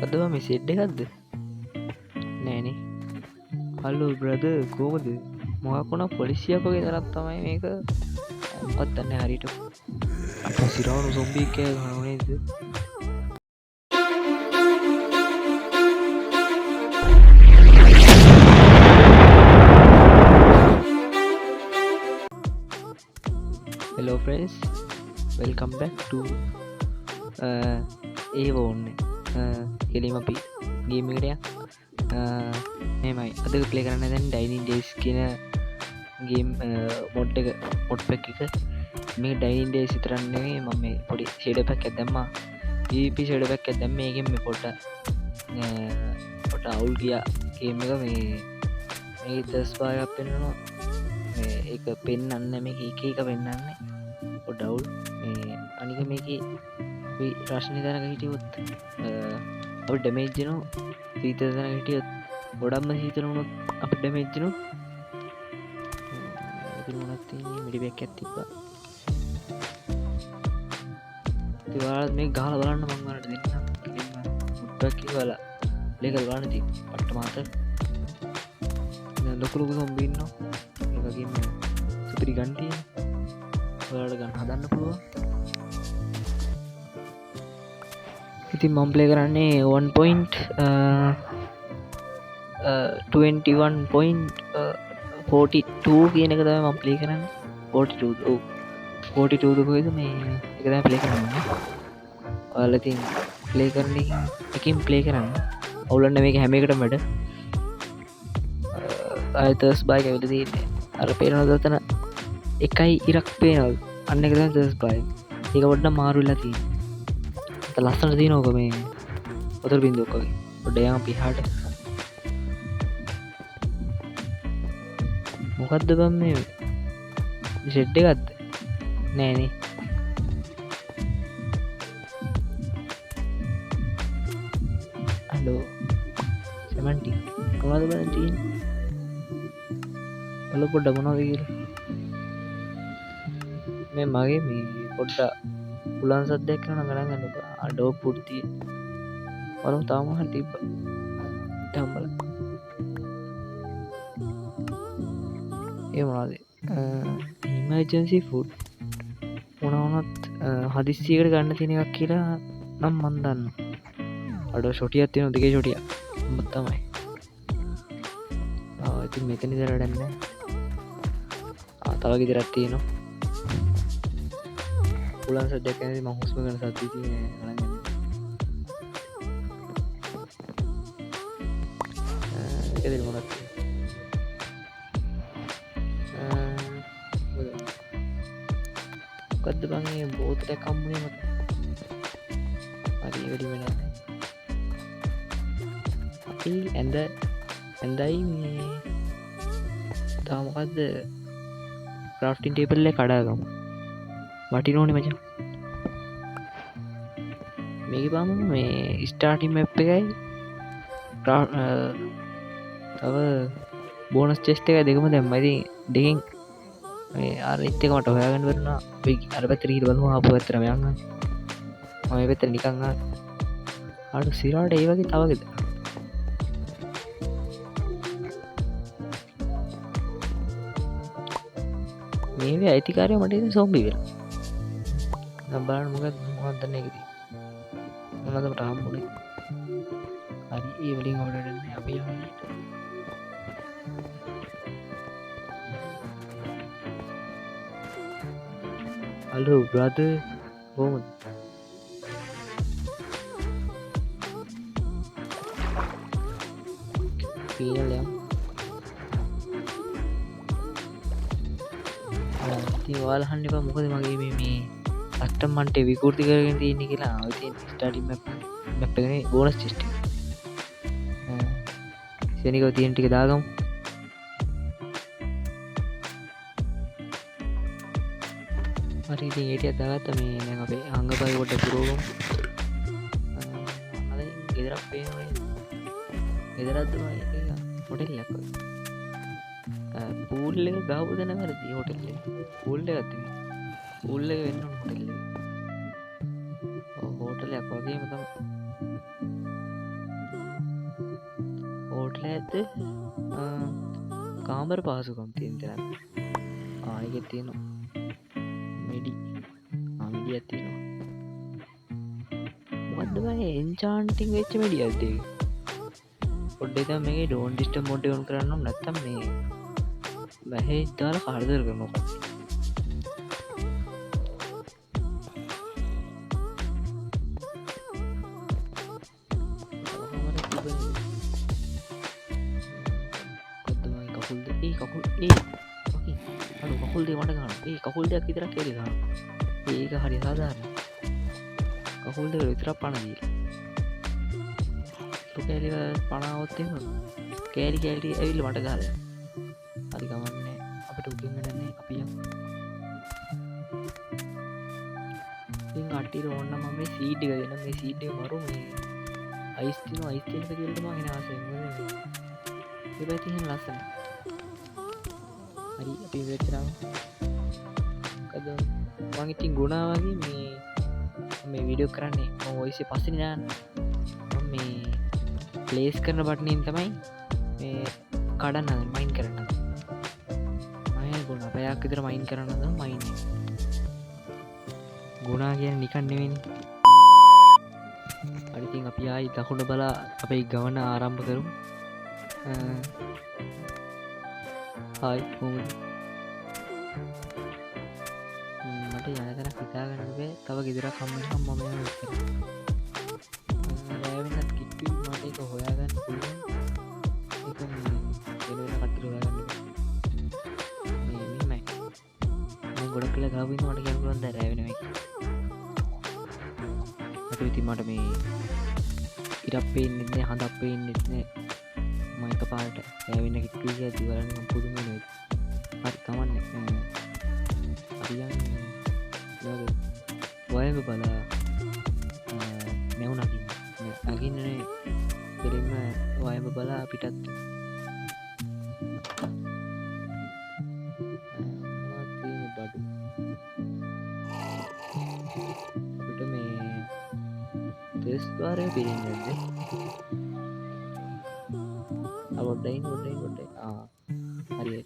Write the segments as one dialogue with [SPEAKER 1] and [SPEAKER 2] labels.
[SPEAKER 1] අදවා මේ සෙඩ් එකක්ද නෑනේ හල්ලු බ්‍රද කෝමද මොකක්ුණ පොලිසියකගේ තරත් තමයි මේක මොකත්තන්න හරිට අප සිරවුණු සොම්බිකය ගනනේද hello friends welcome back to ඕන්න කෙලීම අපි ගේමකටයක් මෙමයි අද ප්ලේ කරන්න දැන් ඩයිනින් ඩේස් කියන ගේම් මොඩ් එක මොඩ් පැක් එක මේ ඩයිනින් ඩේ සිතරන්නේ මම මේ පොඩි ෂේඩ පැක් ඇදම්ම පි ෂේඩ පැක් ඇදැම් මේකෙන් මේ පොට අවුල් ගියා ගේම එක මේ දස් පායක් පෙන්නවා ඒක පෙන්න්න මේ එක පෙන්න්නන්නේ පොඩවුල් අනික මේක රශ්නි තනක හිටියොත් ඔ ඩමේජ්ජනු සීතතන හිටියොත් ගොඩම්ම සීතරුණුත් අප ඩමේජ්ජනු මනත් මිඩිබැක් ඇත්තිපා තිවාරත් මේ ගහල බලන්න මංගලට දෙන්න මුට්ටක්කි වල ලේකල් ගානති පට්ට මාත ලොකුලොකු සොම්බින්න ඒකින්න සුපිරි ගන්ටිය ඔයාට ගන්න හදන්න පුළුව ඉතින් මම්පලේ කරන්නේ 1.21.42 කියන එක තම මම්පලේ කරන්න 42කොයිද මේ එකද පලේ කරන්න ඔයාලතින් පලේ කරන එකින් පලේ කරන්න ඔවුලන්න මේක හැම එකට මැඩ අතස් බායික විල තින්නේ අර පේනව දතන එකයි ඉරක් පේනල් අන්න එක දස් බයි ඒක වඩ මාරුල්ලා තිී ලස්සන දී නෝක මේ ඔතර බින්දුවක්කගේ ොඩයම පිහාට මොකක්ද බම් මේ ෂෙඩ්ඩ ගත්ත නෑනේ අඩෝ සැමන්ටි කොමද බතින් ඔල පොඩ්ඩ මොනවද කියල මේ මගේ මේ පොඩ්ඩා පුලන් සද්දයක් කරන ගරගන්න අඩෝ පුෘතිය වරුම් තාමහ තිබ ටම්බල ඒ මොනාද ඉමර්ජන්සි ෆුඩ් මොනවනත් හදිස්සිකට ගන්න තින එකක් කියලා නම් මන්දන්න අඩ ෂොටියත් තියෙන දෙගේ ෂොටිය බත්තමයි ඉති මෙතනි දරටන්න තවගේ දෙරත් තියෙනවා පුලන් සද්දයක් ඇති මහුස්ම ගන සත්ති ගන්න එකදිරි මොනත් ගත්ද බගේ බෝතට කම්බුණේ මත අරි වැඩි වෙන අපි ඇඳයි මේ තාමකක්ද ක්‍රෆ්ටින් ටේපල්ල කඩාගම වටි නෝනි මචා මේක පාම මේ ස්ටාටිම් එප් එකයි තව බෝනස් චෙස්ට එක දෙකම දැම්මති දෙකින් අර එත්තක මට හොයාගන්න වරන්න අර පැතර හිට බලම අප ඇතරම යන්න මම පැතර නිකං අඩු සිරාට ඒ වගේ තවගෙද මේ අයිතිකාරය මට සොම්බි වෙලා නම්බාන මොකත් මොහත්තන්න එකදී මොනදමට හම්බුණේ හරි ඒ වලින් ඔඩන්න අපි හලෝ බ්‍රද බෝමද පීනලයම් වාල්හන්න එපා මොකද මගේ මේ අටමන්ට විකෘති කරගෙන තියන්නේ කියලා ස්ටඩි මැප්ගෙන බෝනස් චිස්ට සනිකව තියෙන් ටික දාගම් මරිති ඒට අදාගත්ත මේ නැ අපේ අංගපයි කොට පුරෝගම් ගෙදරක් පේනවා ගෙදරත්ද හොටෙල් ලැක්ව පූල්ල එක ගාපු දෙන වැරදි හොටෙල්ල පූල්ල ඇති පූල්ල වෙන්න හොටෙල්ල හෝටලයක් වගේම තම ඇවිල්ලා ඇද්ද කාමර පහසුකම් තියෙන තැන ආයෙත් තියෙනවා මිඩි මිඩියක් තියෙනවා මොකද්ද බං එන්චාන්ටිං වෙච්ච මිඩියක්ද ඒක පොඩ්ඩේ තමයි මේකේ ඩෝන් ඩිස්ටර්බ් මොඩ් එක ඔන් කරන්න ඕන නැත්තම් මේ මැහේ දාලා කරදර කරනවා කකුල් දෙක මට ගන්න කකුල් දෙයක් විතරක් කෙලි ගන්න ඒක හරි සාධාරණ කකුල් දෙක විතරක් පණ දීලා කෑලි පණාවොත් එහෙම කෑලි ඇවිල්ලා මට ගහලා හරි ගමන්නේ අපිට උඩින් යන්නේ අපි යමු ඉතින් කට්ටියට ඕන නම් මම මේ සීඩ් එක දෙන්න මේ සීඩ් එක මරු මේ අයිස් තියෙනවා අයිස් තියෙනක කියලා මම එන ආසෙන් මොකද මේ පැත්තේ එහෙම ලස්සන හරි අපි වෙච්චරම මොකද මම ඉතින් ගුණා වගේ මේ වීඩියෝ කරන්නේ මම වොයිස් එක පස්සේ දාන්නේ මම මේ ප්ලේස් කරන බටනින් තමයි මේ කඩන්න හදන්නේ මයින් කරන්න මම ගුණා පැයක් විතර මයින් කරන්න හදනවා මයින් ගුණා කියන්නේ නිකන් නෙවෙයිනේ හරි ඉතින් අපි ආයි දකුණ බලා අපේ ගමන ආරම්භ කරමු හායි කොහොමද මට යන තැනක් හිතාගන්න බෑ තව ගෙදරක් හම්බෙනකම් මම යන ඉස්සර රෑ වෙනත් කිට්ටුයි මට ඒක හොයාගන්න පුළුවන් ඒක මේ වෙන කට්ටිය හොයාගන්න මේ මෙහෙමයි මම ගොඩක් වෙලා ගාව ඉන්න මට කියන්න පුළුවන් දැන් රෑ වෙනවා කියලා ඉතින් මට මේ ඉරක් පේන්නෙත් නෑ හඳක් පේන්නෙත් නෑ මම එකපාරට රෑ වෙන කිට්ටුයි කියලා දිවලන්න මම පුදුම වෙනවා හරි කමන්නේ අපි යන්නේ වයඹ බලා නැවුණ නගින්නේ දෙරින්ම වයඹ බලා පිටත් බඩු අපිට මේ තෙස් ද්වාරය පිරෙන්නද අවොඩ්ඩයින් හරි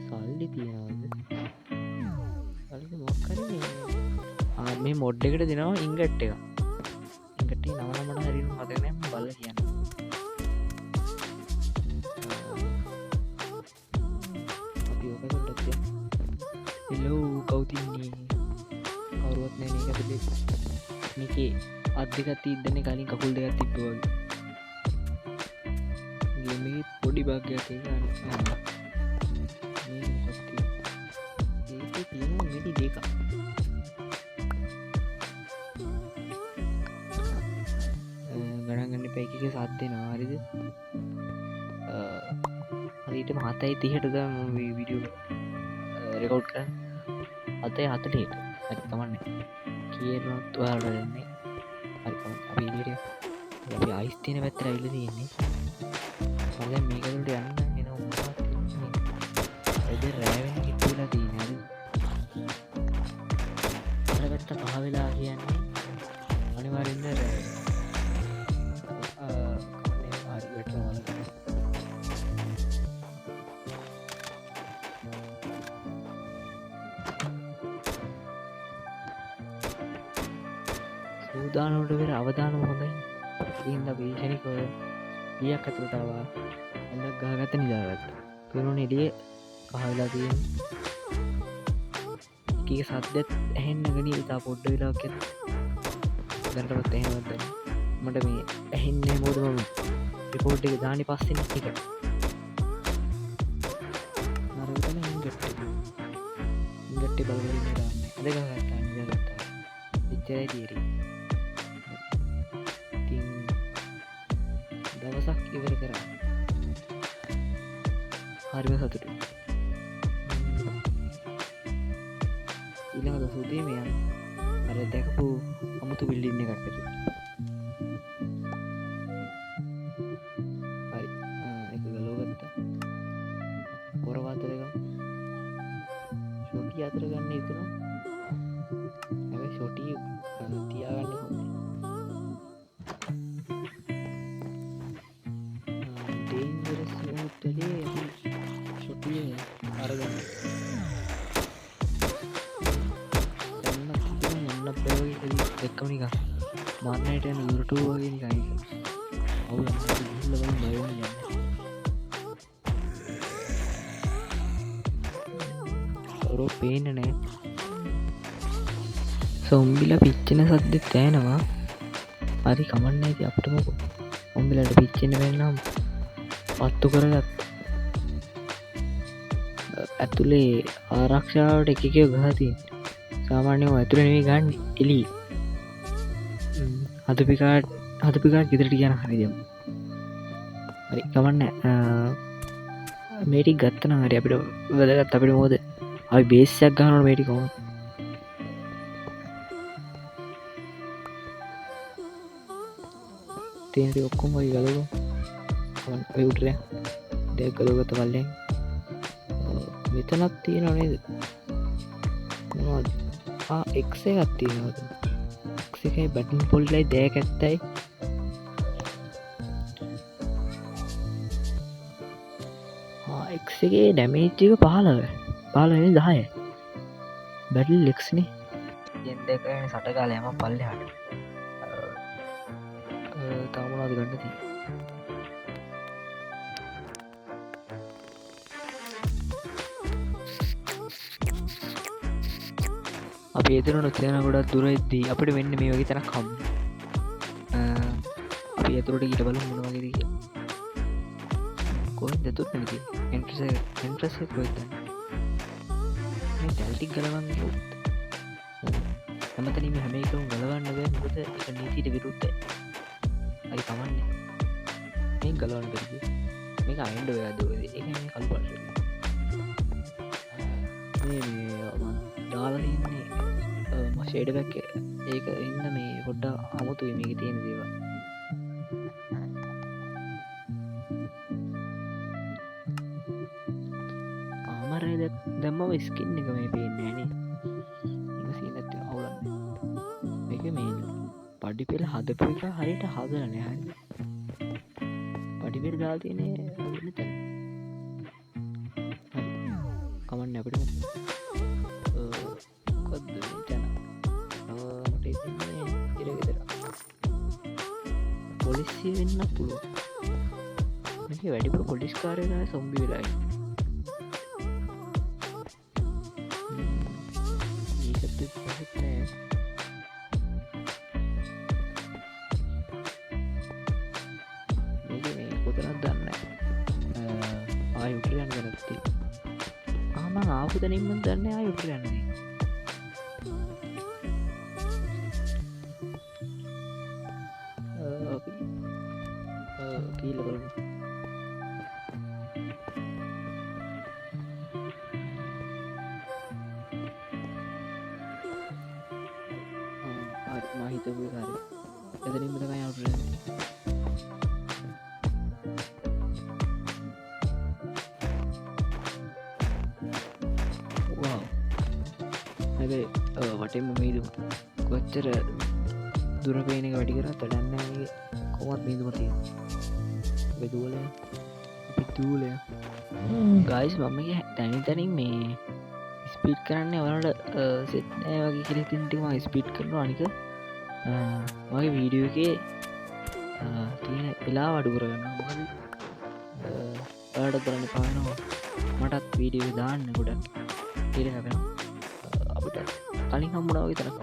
[SPEAKER 1] සල්ලි තියනවද සල්ලි මොකක් හරි මේ මොඩ් එකට දෙනවා ඉන්ගට් එක ඉන්ගට් එක නම මට හරියට මතක නැහැ මම බලලා කියන්න අපි ඔක කරලා තියා හෙලෝ කවුද ඉන්නේ කවුරුවත් නැහැ මේක දෙන්නේ මේකේ අත් දෙකක් තියද්දනේ කලින් කකුල් දෙකක් තිබ්බා වගේ ගේම් එකේ පොඩි බග් එකක් ඒක අනිත් මිඩි දෙක ගණන් ගන්න එපා එකක සාත් දෙනවා හරිද හරියට 7:30ට ගම වීඩියෝ රෙකෝඩ් කරන්නේ 7:40ට හරි කමන්නේ කියනවත් ඔයාලට දෙන්නේ හරි කමන්න අපි එළියට අපි අයිස් තියෙන පැත්තට ඇවිල්ලා තියෙන්නේ මම දැන් මේක වලට යන්න එන මොකක්ද ඒ රෑ වෙන කිට්ටුලා තියෙන්නේ හරි අරකට පහ වෙලා කියන්නේ අනිවාර්යෙන්ම රෑ කමන්නේ හරි වැටෙනවා සූදානමට වෙර අවදානම හොඳයි ඉතින් අපි ශනිකව ගියක් අතුරට ආවා ඇඳක් ගහගත්ත නිදාගත්තා පෙනුනේ එළියේ පහ වෙලා තියෙන කීක සද්දත් ඇහෙන්න ගනී තා පොඩ්ඩ වෙලාවක් යන දැනටවත් ඇහෙනවද මට මේ ඇහෙන්නේ මොකද මම රිපෝට් එක දාන්නේ පස්සේ ටික නරකට ඉංගට් බලවලින් දාන්නේ අද ගහගත්තා නිදාගත්තා ඉච්චරයි තීරි දවසක් ඉවර කරා හරිම සතුටුයි ඊළඟ දවස් උදේ මේ අර දැකපු අමුතු බිල්ඩින් එකක් ඇතුළේ හරි ඒක ගලවගත්තා පොරවත් දෙක ෂොටි අතර ගන්න හිතුණා හැබැයි ෂොටි තියාගන්න හොඳයි දෙක්කම නික මරණයට යන යුරටුව වගේ නිකයි අවු බය යන්න කවුරෝ පේන්න නෑ සොම්බිල පිච්චෙන සද්දෙත් තෑනවා හරි කමන්න ඇති අපටමක ඔම්බිලට පිච්චෙන වෙන්නම් පත්තු කරගත් ඇතුළේ ආරක්ෂාවට එකකව ගහතින් සාමාන්‍යව ඇතුළනවී ගන්න එලි හදපිකාට ගෙදරට කියන හරිදම් හරි කමන්න මේටි ගත්තන හරි අපිට වැදගත් අපිට මෝද අපි බේසයක් ගන්නට මේටි කොම තේනට ඔක්කොම වයි ගලග උටර දෙයක් ගලගත වල්ලෙන් මෙතනත් තියෙන නේද එක්සේ ගත්තියනවද එකයි බටන් පොල්ලයි දෑක ඇත්තයි එක්ගේ ඩැමේච්චික 15 10 බැටල් ලෙක්ස්නේ යෙන්දක සටකාල යම පල්ල හට තමුණද ගන්නති අපි එතරනු තයන ගොඩක් දුරයිද්දී අපට වෙන්න මේ වගේ තැන කම් අපි ඇතුරට ඊට බලු මොනවගේද කිය කොයි දතුත් නැති එන්ට්‍රස කොයිත ටැල්ටික් ගලවන් හැමතනීම හැම එකම ගලවන්න බෑ මොකද එක නීතිට විරුද්ධ අයි කමන්න මේ ගලවන්න බැරිද මේක අයින්ඩ ඔයාද ඒ කල්ප දාලන්නේ මශේඩ බැක්ක ඒක ඉන්න මේ හොඩ්ඩා අමුතු මේක තියෙන දේව ආමරය දැම්ම ස්කින්න එක මේ පේෙන් ෑන සීනත් අවුලන්න එක මේ පඩි පෙල් හදපු එක හරිට හදරන හ පඩිපෙල් දාතියනේ තැන කමන්න අපට පොලිසිය වෙන්න පුළුව මේක වැඩිපුර පොලිස් කාරයන සොම්බි වෙලායි මේක මේ කොතරත් දන්න ආයුටරයන් කරත්ති ආම ආපුතනින්ම දන්න ආයුටරයන්නේ කීල බලමු මහිතපු කාර එතනින්ම තමයි අවුටර හැබැයි වටෙන්ම මීදුම කොච්චර දුරපේනක වැඩි කර තඩන්නගේ කොමත් මීදුම තිය බෙදුවල පිතුූලය ගයිස් මමගේ තැනි තැනින් මේ ස්පීට් කරන්න වලට සෙත්නෑ වගේ කෙරෙතින්ටම ස්පීට් කරන අනික මගේ වීඩියෝ එකේ තියෙන වෙලා අඩු කරගන්න මොකද ඔයාලට කරන්න පානවා මටත් වීඩියෝ දාන්න ගොඩක් තේරෙන අපෙන අපිට කලින් හම්බුණා වගේ තරක්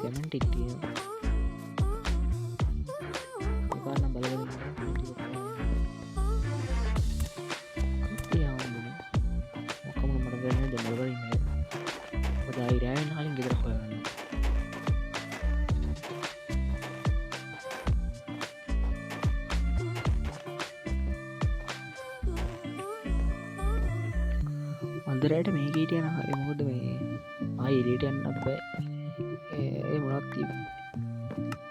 [SPEAKER 1] සෙමන්ටික් තියෙනවා එපානම් බලවලින් මොකම මට ගන්න දෙමලවලින් රෑන් හලින් ගෙදර හොයගන්න අන්දරයට මේ ගීට යන හරි මොකද මේ ආයි එලියට යන්න බෑ ඒ මොනක් තිබ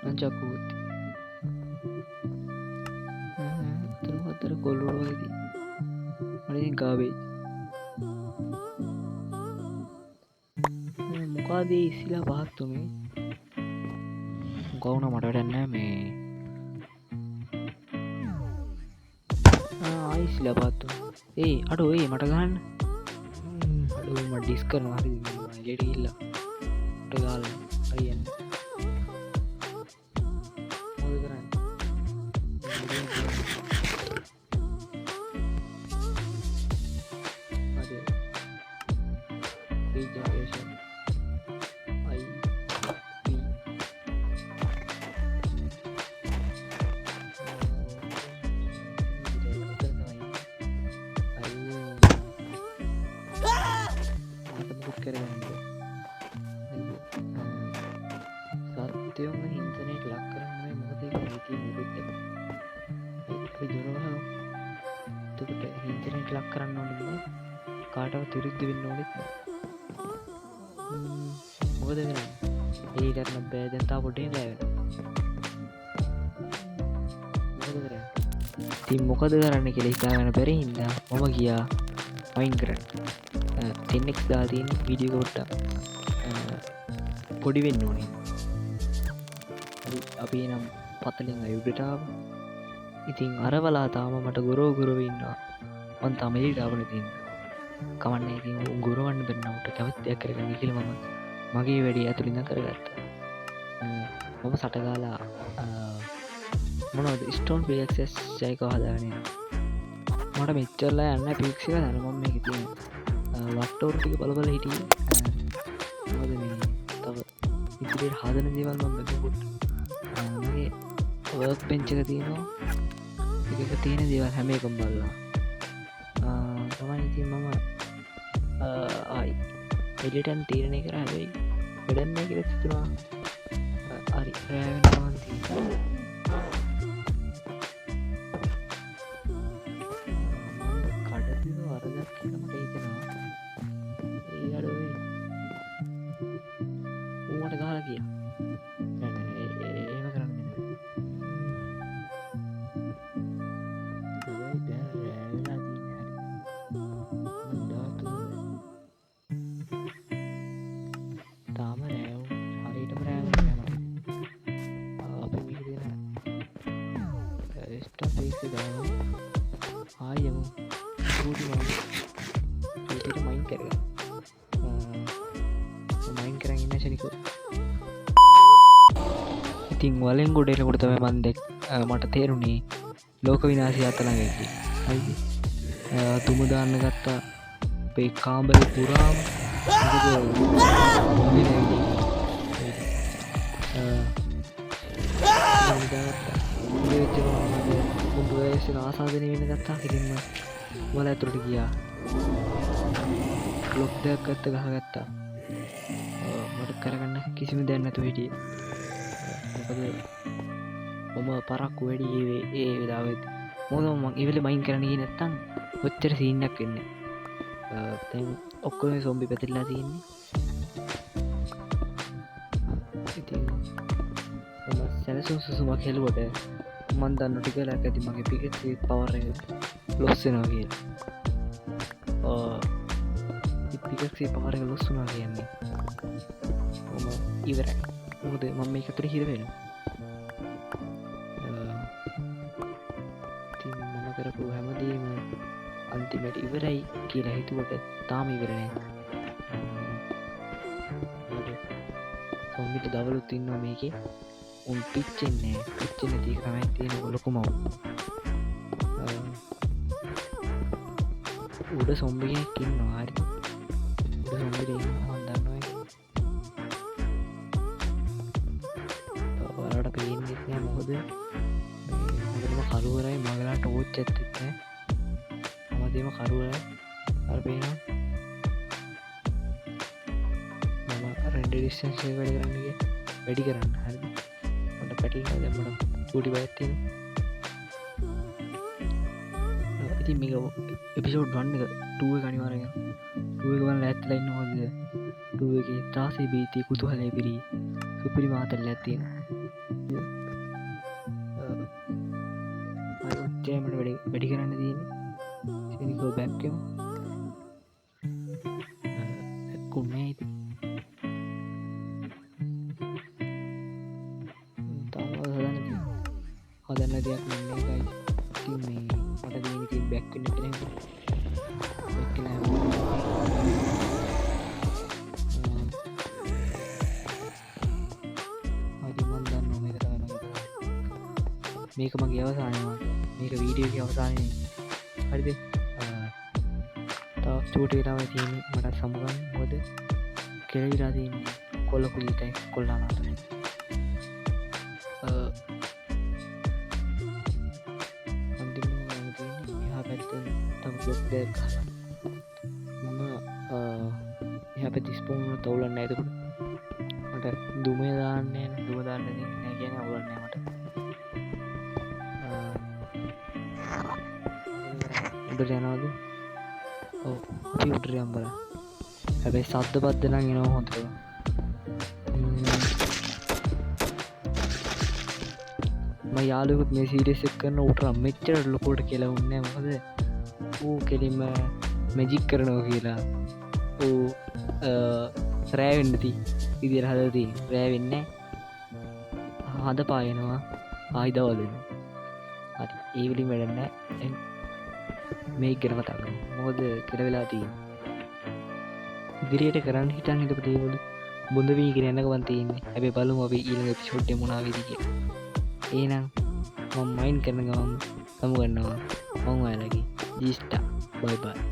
[SPEAKER 1] නංචක්කුත් තරුහතර කොල්ලුවදී මලින් ගාබේ මොකාදේ ඉසිලා පහත්තුමේ ගවුන මටටන්න මේ ආයිසිලා පත්තු ඒ අඩු ඒ මට ගන්න අඩු මම ඩිස් කරනවා හරි එළියට ගිහිල්ලා උඩ ගාලා හරියන්නේ මොකද කරන්නේ අද regeneration සත්‍යයම හින්සනයට ලක් කරන්න මොකද නීති විරුද්ධ දුරවහ එතකොට හින්සනයට ලක් කරන්න ඕනෙත් කාටවත් විරුද්ධ වෙන්න ඕනෙත් මොකද කරන්නේ ඒ කරන්න බෑ දැන් තා පොඩේ බෑවෙන මොකද කරන්නේ ඉතින් මොකද කරන්න කියලා හිතාගන්න බැරි හින්දා මම ගියා Minecraft 10x දාලා තියෙන වීඩියෝ කොට්ටක් පොඩි වෙන්න ඕනේ අපි නම් පතලින් අයුඩටාව ඉතින් අරවලා තාම මට ගොරෝ ඉන්නවා මන් තමයිට ආවන තින්න කවන්නේ ඉතින් ගොරවන්න බැන්නවට කැමතියක් කරගන්න කියලා මම මගේ වැඩි ඇතුළින්ද කරගත්ත මම සටගාලා මොනවද ස්ටෝන් පිලක්සස් ජයක හදානය මට මෙච්චරලා යන්න පික්ෂක දනමම් මේ තිය වට්ටෝර් ටික බලබල හිටිය මොද මේ තව ඉතිරේ හදන දේවල් මම බැලුවොත් මගේ වර්ක් බෙන්ච් එක තියෙනවා එක තියෙන දේවල් හැම එකම බලලා තමයි ඉතින් මම ආයි එලිටන් තීරණය කර හැබැයි වැඩක් නැහැ කියලා හිතුණා හරි රෑ වෙනවා තියෙනවා ආයමු මයින් කර මයින් කරන්න ඉන්න ශනික ඉතින් වලෙන් ගොඩේට කොටතම මන්දෙක් මට තේරුණේ ලෝක විනාසි අතළඟකි හයි තුම දාන්න ගත්තා පේ කාම්බල පුරාම උඩුවයසෙන ආසාධනය වෙන ගත්තා කිරින්ම වල ඇතුරට ගියා ලොක් දෙයක් ගත්ත ගහගත්තා මට කරගන්න කිසිම දැන් නැතු හිටිය මොකද මම පරක්කු වැඩි ඒ වෙලාවෙත් මොකද මම ඉවල මයින් කරන්නේ නැත්තම් ඔච්චර සීන්නක් වෙන්නේ දැන් ඔක්කොම සොම්බි පැතිරලා තියෙන්නේ ඉතින් මම සැලසුම් සුසුමක් හෙළුවට මන් දන්න ටිකලක් ඇති මගේ පිකෙට් පවර් එක ලොස් වෙනවා කියලා පිකෙට් පවර් එක ලොස් වුණා කියන්නේ මම ඉවරයි මොකද මම මේක අතර හිර වෙනවා ඉතින් මම කරපු හැමදේම අන්තිමට ඉවරයි කියලා හිතුවට තාම ඉවර නෑ සොම්බිට දවලුත් ඉන්නවා මේකේ උන් පිච්චෙන්නේ පිච්චෙන තියක තමයි තියෙන ලොකුම උඩ සොම්බියෙක් ඉන්නවා හරි උඩ සොම්බිට ඉන්නවා මම දන්නවා ඔයාලට පේන්නේ නැහැ මොකද මේ කරුවරයි මගලා ටෝච් ඇත්තෙත් නැහැ හැමදේම කරුවරයි අර පේනවා මම රෙන්ඩර් ඩිස්ටන්ස් එක වැඩි කරන්න හරිද පැටල් දැම්මට චූටි බයක් තියෙනවා ඉතින් මේක එපිසෝඩ් 1 එක 2 එක අනිවාර්යෙන් 2 එක බලන්න ඇත්තලා ඉන්න ඕනද 2 එකේ ත්‍රාසී බීති කුතුහලයේ පිරි සුපිරි මාතල්ලයක් තියෙනවා අර ඔච්චරම වැඩි කරන්න තියෙන්නේ ශනිකෝ බෑක් එකම කොන්නේ ඉතින් හදන්න දෙයක් නෑ ගයි ඉතින් මේ මට තියෙන ඉතින් බෑක් වෙන්න කියලා බෑක් කියලා මේක මගේ අවසානවා මේක වීඩියෝ අවසානය හරිද තව චූට වෙලාවයි තියෙන මට සමුගන්න හොද කෙලවිලා තියන්න කොල්ල කුලිටයි කොල්ලානාට තම බ්ලොක් දෙයක් මම එහ පැතිස්පුුණ තවුලන්න ඇතකට මට දුමය දාන්නේ දුම දාන්න නෑ කියන අවුලන්නෑමට උඩට යනවාද අපි උටර යම්බල හැබැයි සද්ධ පද්දනම් එනවා හොඳ යාලකුත් මේ සීරියසක් කරන්න උටරම් මෙච්චර ලොකොට කියලා උන්න මොකද ඌ කෙලින්ම මැජික් කරනවා කියලා ඌ රෑවෙන්නති ඉදිර හදති රෑවෙන්න හද පායනවා ආයිදවදන හරි ඒවලින් වැඩන්න මේ ගෙන කතාග මොකද කෙරවෙලා තිය ඉදිරියට කරන්න හිටන් හිටපු දේවලු බොඳ වී කරන්නක වන්තයන්නේ ඇබේ බලු අප ඊළඟ පිෂෝට්ට මුණනාවේදික ඒනම් මයින් කරන ගවම් සමුගන්නවා මං අයලගේ ජීස්ටා බයිබයි